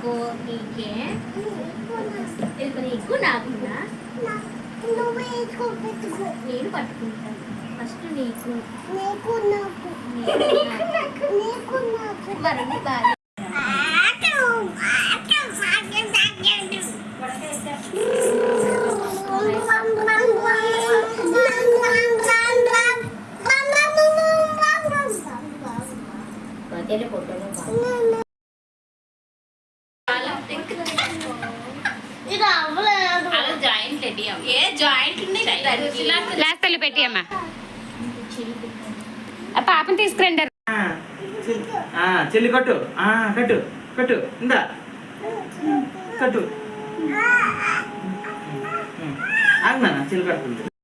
నాకు నీకే నీకు నాకున్నా నేను పట్టుకుంటాను ఫస్ట్ నీకు మరిన్ని బాగా లాస్ట్ పెట్టి అమ్మా పాపని తీసుకురండి చెల్లి కట్టు కట్టు కట్టు ఇందా కట్టు ఆగ్నా చెల్లి కట్టుకుంటుంది